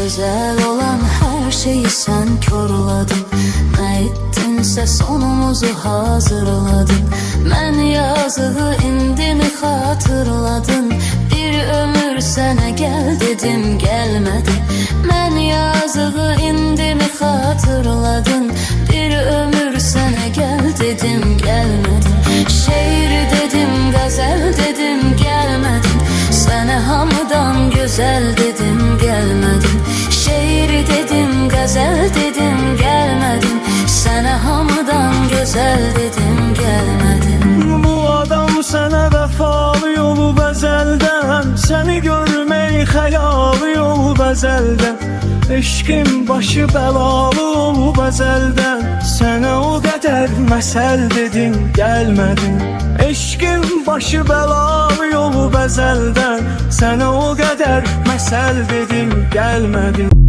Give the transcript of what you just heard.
Güzel olan her şeyi sen korladın. Ne ettinse sonumuzu hazırladın. Ben yazığı indini hatırladın. Bir ömür sana gel dedim gelmedin. Ben yazığı indini hatırladın. Bir ömür sana gel dedim gelmedin. Şiir dedim gazel dedim gelmedin. Sana hamdan güzel dedim gelmedin. Şiir dedim gazel dedim gelmedin. Sana hamdan güzel dedim gelmedin. Bu adam sana vefalı yolu bezelden. Seni görmeyi hayalı yol bezelden. Eşkin başı belalı yol bezelden. Sana o kadar mesel dedim gelmedin. Eşkin başı belalı yolu bezelden. Sana o kadar mesel dedim gelmedin.